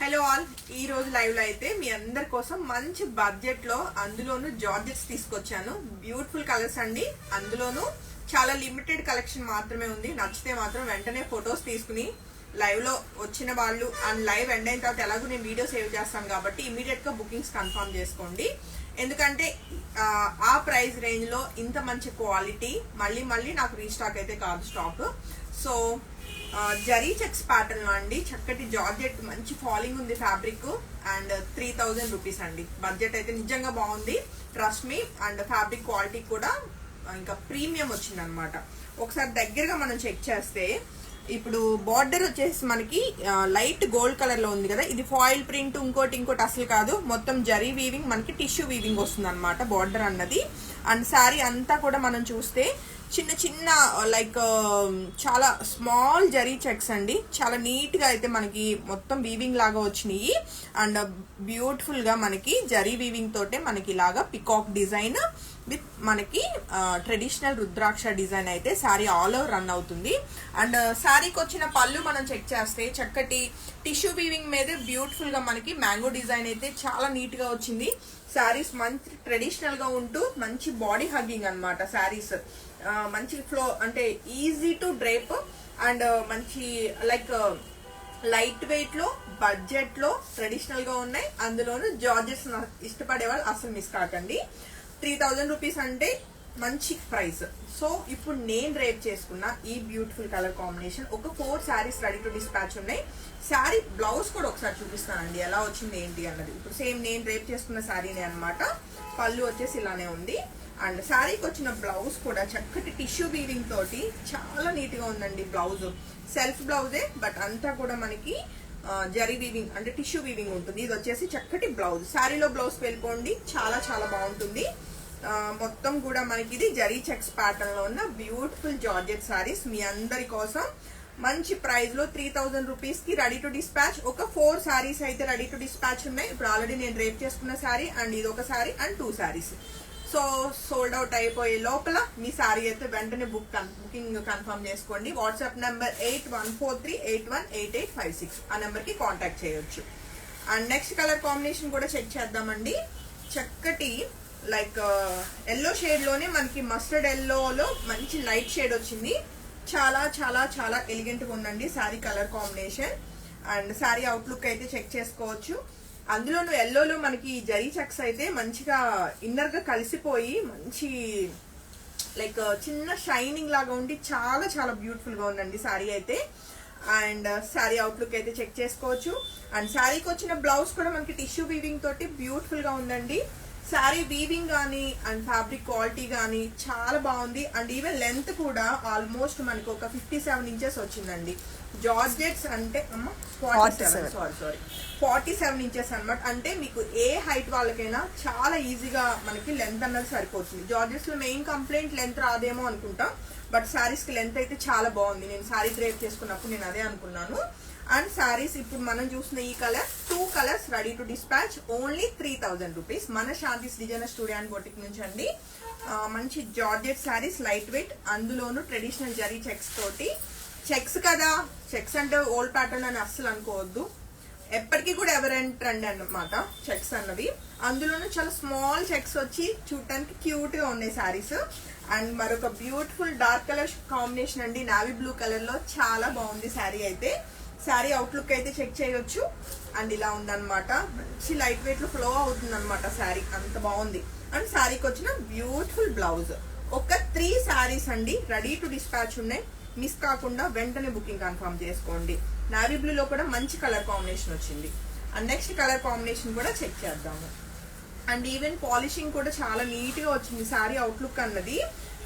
Hello all, ఈ రోజు live లో అయితే మీ అందరి కోసం మంచి బడ్జెట్ లో అందులోను జార్జెట్స్ తీసుకొచ్చాను. బ్యూటిఫుల్ కలర్స్ అండి. అందులోను చాలా లిమిటెడ్ కలెక్షన్ మాత్రమే ఉంది. నచ్చితే మాత్రం వెంటనే ఫొటోస్ తీసుకుని లైవ్ లో వచ్చిన వాళ్ళు అండ్ లైవ్ ఎండ్ అయిన తర్వాత ఎలాగో నేను వీడియో సేవ్ చేస్తాను కాబట్టి ఇమీడియట్ గా బుకింగ్స్ కన్ఫర్మ్ చేసుకోండి. ఎందుకంటే ఆ ప్రైస్ రేంజ్ లో ఇంత మంచి క్వాలిటీ మళ్ళీ నాకు రీస్టాక్ అయితే కాదు stock. So zari checks pattern లో అండి, చక్కటి జార్జెట్ మంచి ఫాలింగ్ ఉంది ఫ్యాబ్రిక్ అండ్ 3000 రూపీస్ అండి. బడ్జెట్ అయితే నిజంగా బాగుంది, trust me. And fabric quality కూడా ఇంకా ప్రీమియం వచ్చింది అనమాట. ఒకసారి దగ్గరగా మనం చెక్ చేస్తే ఇప్పుడు బార్డర్ వచ్చేసి మనకి లైట్ గోల్డ్ కలర్ లో ఉంది కదా, ఇది ఫాయిల్ ప్రింట్ ఇంకోటి అసలు కాదు, మొత్తం జరీ వీవింగ్ మనకి టిష్యూ వీవింగ్ వస్తుంది అనమాట బార్డర్ అన్నది. అండ్ శారీ అంతా కూడా మనం చూస్తే చిన్న లైక్ చాలా స్మాల్ జరీ చెక్స్ అండి. చాలా నీట్ గా అయితే మనకి మొత్తం వీవింగ్ లాగా వచ్చినాయి. అండ్ బ్యూటిఫుల్ గా మనకి జరీ వీవింగ్ తోటే మనకి ఇలాగా పికాక్ డిజైన్ విత్ మనకి ట్రెడిషనల్ రుద్రాక్ష డిజైన్ అయితే శారీ ఆల్ ఓవర్ రన్ అవుతుంది. అండ్ శారీకి వచ్చిన పళ్ళు మనం చెక్ చేస్తే చక్కటి టిష్యూ వీవింగ్ మీద బ్యూటిఫుల్ గా మనకి మ్యాంగో డిజైన్ అయితే చాలా నీట్ గా వచ్చింది. శారీస్ మంచి ట్రెడిషనల్ గా ఉంటూ మంచి బాడీ హగ్గింగ్ అనమాట. శారీస్ మంచి ఫ్లో అంటే ఈజీ టు డ్రేప్ అండ్ మంచి లైక్ లైట్ వెయిట్ లో బడ్జెట్ లో ట్రెడిషనల్ గా ఉన్నాయి. అందులోనూ జార్జెస్ ఇష్టపడే వాళ్ళు అసలు మిస్ కాకండి. 3000 రూపీస్ అంటే మంచి ప్రైస్. సో ఇప్పుడు నేను రేప్ చేసుకున్న ఈ బ్యూటిఫుల్ కలర్ కాంబినేషన్ ఒక 4 శారీస్ రెడీ టు డిస్పాచ్ ఉన్నాయి. శారీ బ్లౌజ్ కూడా ఒకసారి చూపిస్తానండి ఎలా వచ్చింది ఏంటి అన్నది. ఇప్పుడు సేమ్ నేను రేప్ చేసుకున్న శారీనే అనమాట. పళ్ళు వచ్చేసి ఇలానే ఉంది. అండ్ శారీకి వచ్చిన బ్లౌజ్ కూడా చక్కటి టిష్యూ వీవింగ్ తోటి చాలా నీట్ గా ఉందండి. బ్లౌజ్ సెల్ఫ్ బ్లౌజే బట్ అంతా కూడా మనకి జరీ వీవింగ్ అంటే టిష్యూ వీవింగ్ ఉంటుంది. ఇది వచ్చేసి చక్కటి బ్లౌజ్. శారీలో బ్లౌజ్ వెళ్ళిపోండి, చాలా బాగుంటుంది. మొత్తం కూడా మనకి ఇది జరీ చెక్స్ ప్యాటర్న్ లో ఉన్న బ్యూటిఫుల్ జార్జెట్ శారీస్ మీ అందరి కోసం మంచి ప్రైస్ లో 3000 రూపీస్ కి రెడీ టు డిస్పాచ్. ఒక 4 శారీస్ అయితే రెడీ టు డిస్పాచ్ ఉన్నాయి. ఇప్పుడు ఆల్రెడీ నేను రేప్ చేసుకున్న శారీ అండ్ ఇది ఒక sari and 2 saris. So sold out అయిపోయే లోపల మీ శారీ అయితే వెంటనే బుకింగ్ కన్ఫర్మ్ చేసుకోండి. వాట్సాప్ నెంబర్ 8143818856 ఆ నెంబర్ కి కాంటాక్ట్ చేయొచ్చు. అండ్ నెక్స్ట్ కలర్ కాంబినేషన్ కూడా చెక్ చేద్దామండి. చక్కటి లైక్ ఎల్లో షేడ్ లోనే మనకి మస్టర్డ్ ఎల్లోలో మంచి లైట్ షేడ్ వచ్చింది. చాలా ఎలిగెంట్ గా ఉందండి sari colour combination. And sari outlook అయితే చెక్ చేసుకోవచ్చు. అందులోనూ ఎల్లోలో మనకి జరీ చెక్స్ అయితే మంచిగా ఇన్నర్ గా కలిసిపోయి మంచి లైక్ చిన్న షైనింగ్ లాగా ఉండి చాలా బ్యూటిఫుల్ గా ఉందండి శారీ అయితే. అండ్ శారీ అవుట్లుక్ అయితే చెక్ చేసుకోవచ్చు. అండ్ శారీకి వచ్చిన బ్లౌజ్ కూడా మనకి టిష్యూ వీవింగ్ తోటి బ్యూటిఫుల్ గా ఉందండి. శారీ వీవింగ్ కానీ అండ్ ఫ్యాబ్రిక్ క్వాలిటీ కానీ చాలా బాగుంది. అండ్ ఈవెన్ లెంత్ కూడా ఆల్మోస్ట్ మనకి ఒక 57 ఇంచెస్ వచ్చిందండి. జార్జెట్స్ అంటే 47 ఇంచెస్ అనమాట. అంటే మీకు ఏ హైట్ వాళ్ళకైనా చాలా ఈజీగా మనకి లెంత్ అన్నది సరిపోతుంది. జార్జెట్స్ లో మెయిన్ కంప్లైంట్ లెంత్ రాదేమో అనుకుంటాం, బట్ శారీస్ కి లెంత్ అయితే చాలా బాగుంది. నేను శారీ డ్రేప్ చేసుకున్నప్పుడు నేను అదే అనుకున్నాను. అండ్ శారీస్ ఇప్పుడు మనం చూసిన ఈ colour 2 colours ready to dispatch only 3000 rupees మన Shanthi's designer studio and boutique నుంచి అండి. మంచి జార్జెట్ శారీస్ లైట్ వెయిట్, అందులోను ట్రెడిషనల్ జరీ చెక్స్ తోటి. చెక్స్ కదా, చెక్స్ అంటే ఓల్డ్ ప్యాటర్న్ అని అస్సలు అనుకోవద్దు, ఎప్పటికీ కూడా ఎవర్ అండ్ ట్రెండ్ అన్నమాట చెక్స్ అన్నవి. అందులోనూ చాలా స్మాల్ చెక్స్ వచ్చి చూడటానికి క్యూట్ గా ఉన్నాయి శారీస్. అండ్ మరొక బ్యూటిఫుల్ డార్క్ కలర్ కాంబినేషన్ అండి, నావీ బ్లూ కలర్ లో చాలా బాగుంది శారీ అయితే. శారీ అవుట్లుక్ అయితే చెక్ చేయొచ్చు. అండ్ ఇలా ఉందన్నమాట, మంచి లైట్ వెయిట్ లో ఫ్లో అవుతుంది అనమాట శారీ, అంత బాగుంది. అండ్ శారీకి వచ్చిన బ్యూటిఫుల్ బ్లౌజ్. ఒక 3 శారీస్ అండి రెడీ టు డిస్పాచ్ ఉన్నాయి. మిస్ కాకుండా వెంటనే బుకింగ్ కన్ఫర్మ్ చేసుకోండి. నావీ బ్లూ లో కూడా మంచి కలర్ కాంబినేషన్ వచ్చింది. అండ్ నెక్స్ట్ కలర్ కాంబినేషన్ కూడా చెక్ చేద్దాము. అండ్ ఈవెన్ పాలిషింగ్ కూడా చాలా నీట్ గా వచ్చింది. శారీ అవుట్లుక్ అన్నది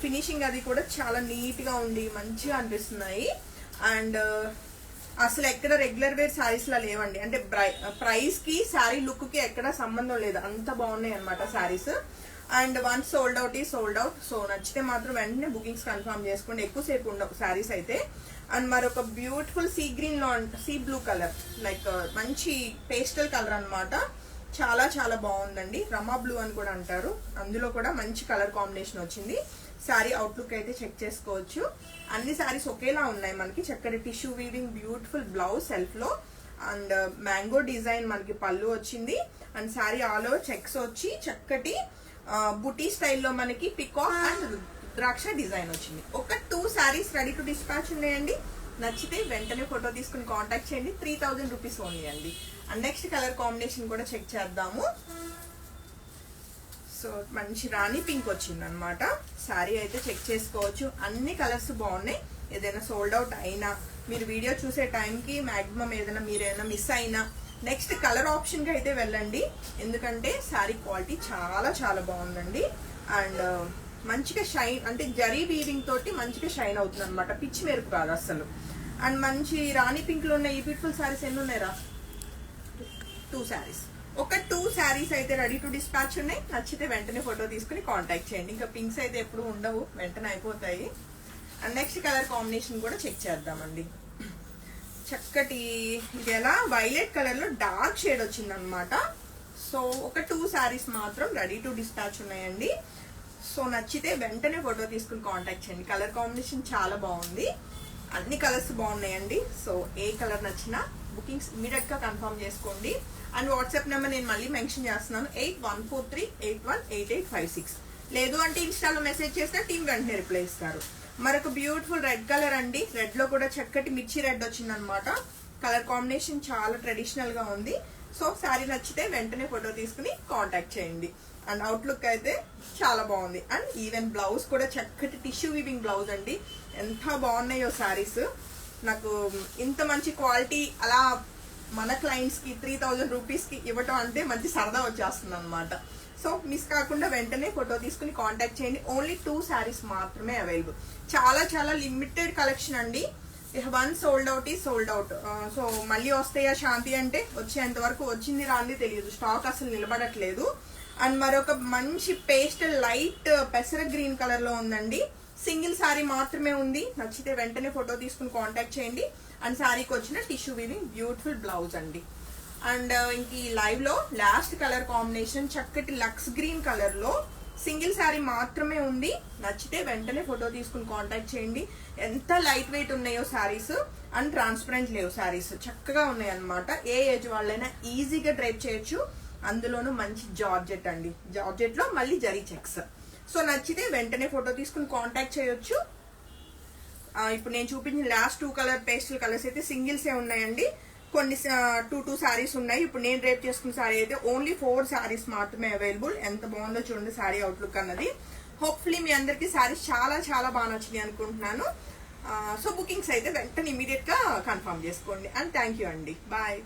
ఫినిషింగ్ అది కూడా చాలా నీట్ గా ఉండి మంచిగా అనిపిస్తున్నాయి. అండ్ అసలు ఎక్కడ రెగ్యులర్ వేర్ శారీస్ లా లేవండి. అంటే ప్రైస్ కి శారీ లుక్ కి ఎక్కడ సంబంధం లేదు, అంత బాగున్నాయి అనమాట saris. And once sold out ఈ సోల్డ్ అవుట్. సో నచ్చితే మాత్రం వెంటనే బుకింగ్స్ కన్ఫర్మ్ చేసుకోండి, ఎక్కువసేపు ఉండవు శారీస్ అయితే. అండ్ మరొక బ్యూటిఫుల్ సీ గ్రీన్ లో సీ బ్లూ కలర్ లైక్ మంచి పేస్టల్ కలర్ అనమాట. చాలా బాగుందండి. రమా బ్లూ అని కూడా అంటారు. అందులో కూడా మంచి కలర్ కాంబినేషన్ వచ్చింది. శారీ అవుట్లుక్ అయితే చెక్ చేసుకోవచ్చు. అన్ని శారీస్ ఒకేలా ఉన్నాయి మనకి. చక్కటి tissue weaving beautiful blouse self లో అండ్ మ్యాంగో డిజైన్ మనకి పళ్ళు వచ్చింది. And sari all over checks వచ్చి చక్కటి బుటీ స్టైల్లో మనకి పికాక్ అండ్ రుద్రాక్ష డిజైన్ వచ్చింది. ఒక 2 శారీస్ రెడీ టు డిస్పాచ్ ఉన్నాయండి. నచ్చితే వెంటనే ఫోటో తీసుకుని కాంటాక్ట్ చేయండి. 3000 రూపీస్ ఓన్లీ అండి. అండ్ నెక్స్ట్ కలర్ కాంబినేషన్ కూడా చెక్ చేద్దాము. సో మంచి రాణి పింక్ వచ్చింది అనమాట. శారీ అయితే చెక్ చేసుకోవచ్చు. అన్ని కలర్స్ బాగున్నాయి. ఏదైనా సోల్డ్ అవుట్ అయినా మీరు వీడియో చూసే టైంకి మ్యాక్సిమం ఏదైనా మిస్ అయినా నెక్స్ట్ కలర్ ఆప్షన్కి అయితే వెళ్ళండి. ఎందుకంటే శారీ క్వాలిటీ చాలా చాలా బాగుందండి. అండ్ మంచిగా షైన్ అంటే జరీ వీవింగ్ తోటి మంచిగా షైన్ అవుతుంది అనమాట. పిచ్చి మెరుపు కాదు అసలు. అండ్ మంచి రాణి పింక్ లో ఉన్న ఈ బ్యూటిఫుల్ శారీస్ ఎన్ని ఉన్నాయిరా? 2 శారీస్. ఒక 2 శారీస్ అయితే రెడీ టు డిస్పాచ్ ఉన్నాయి. నచ్చితే వెంటనే ఫోటో తీసుకుని కాంటాక్ట్ చేయండి. ఇంకా పింక్స్ అయితే ఎప్పుడు ఉండవు, వెంటనే అయిపోతాయి. అండ్ నెక్స్ట్ కలర్ కాంబినేషన్ కూడా చెక్ చేద్దామండి. చక్కటి ఇది ఎలా వైలెట్ కలర్ లో డార్క్ షేడ్ వచ్చింది అనమాట. సో ఒక 2 శారీస్ మాత్రం రెడీ టు డిస్పాచ్ ఉన్నాయండి. సో నచ్చితే వెంటనే ఫోటో తీసుకుని కాంటాక్ట్ చేయండి. కలర్ కాంబినేషన్ చాలా బాగుంది. అన్ని కలర్స్ బాగున్నాయండి. సో ఏ కలర్ నచ్చినా బుకింగ్స్ ఇమీడియట్ గా కన్ఫర్మ్ చేసుకోండి. అండ్ వాట్సాప్ నెంబర్ నేను మళ్ళీ మెన్షన్ చేస్తున్నాను, 8143818856. లేదు అంటే ఇన్స్టాలో మెసేజ్ చేస్తే టీమ్ వెంటనే రిప్లై ఇస్తారు. మరొక బ్యూటిఫుల్ రెడ్ కలర్ అండి. రెడ్ లో కూడా చక్కటి మిర్చి రెడ్ వచ్చింది అనమాట. కలర్ కాంబినేషన్ చాలా ట్రెడిషనల్ గా ఉంది. సో శారీ నచ్చితే వెంటనే ఫోటో తీసుకుని కాంటాక్ట్ చేయండి. అండ్ అవుట్లుక్ అయితే చాలా బాగుంది. అండ్ ఈవెన్ బ్లౌజ్ కూడా చక్కటి టిష్యూ వీవింగ్ బ్లౌజ్ అండి. ఎంత బాగున్నాయో శారీస్. నాకు ఇంత మంచి క్వాలిటీ అలా మన క్లయింట్స్ కి 3000 రూపీస్ కి ఇవ్వటం అంటే మంచి సరదా వచ్చేస్తుంది అనమాట. సో మిస్ కాకుండా వెంటనే ఫోటో తీసుకుని కాంటాక్ట్ చేయండి. ఓన్లీ 2 శారీస్ మాత్రమే అవైలబుల్. చాలా చాలా లిమిటెడ్ కలెక్షన్ అండి. వన్ సోల్డ్ అవుట్ ఈ సోల్డ్ అవుట్. సో మళ్ళీ వస్తాయా శాంతి అంటే వచ్చేంత వరకు వచ్చింది రాంది తెలియదు. స్టాక్ అసలు నిలబడట్లేదు. అండ్ మరొక మంచి పేస్టల్ లైట్ పెసర గ్రీన్ కలర్ లో ఉందండి. సింగిల్ శారీ మాత్రమే ఉంది. నచ్చితే వెంటనే ఫోటో తీసుకుని కాంటాక్ట్ చేయండి. అండ్ శారీకి వచ్చిన టిష్యూ వీవింగ్ బ్యూటిఫుల్ బ్లౌజ్ అండి. అండ్ ఇంక ఈ లైవ్ లో లాస్ట్ కలర్ కాంబినేషన్ చక్కటి లక్స్ గ్రీన్ కలర్ లో సింగిల్ శారీ మాత్రమే ఉంది. నచ్చితే వెంటనే ఫోటో తీసుకుని కాంటాక్ట్ చేయండి. ఎంత లైట్ వెయిట్ ఉన్నాయో శారీస్. అండ్ ట్రాన్స్పరెంట్ లేవు శారీస్, చక్కగా ఉన్నాయి అనమాట. ఏ ఏజ్ వాళ్ళైనా ఈజీగా డ్రైప్ చేయొచ్చు. అందులోనూ మంచి జార్జెట్ అండి. జార్జెట్ లో మళ్ళీ జరీ చెక్స్. సో నచ్చితే వెంటనే ఫోటో తీసుకుని కాంటాక్ట్ చేయొచ్చు. ఇప్పుడు నేను చూపించిన లాస్ట్ 2 కలర్ పేస్టల్ కలర్స్ అయితే సింగిల్స్ ఏ ఉన్నాయండి. కొన్ని 2 శారీస్ ఉన్నాయి. ఇప్పుడు నేను డ్రైప్ చేసుకున్న శారీ అయితే ఓన్లీ 4 శారీస్ మాత్రమే అవైలబుల్. ఎంత బాగుందో చూడండి శారీ అవుట్లుక్ అన్నది. హోప్ఫుల్లీ మీ అందరికి శారీస్ చాలా చాలా బాగా నచ్చింది అనుకుంటున్నాను. సో బుకింగ్స్ అయితే వెంటనే ఇమీడియట్ గా కన్ఫర్మ్ చేసుకోండి. అండ్ థ్యాంక్ యూ అండి. బాయ్.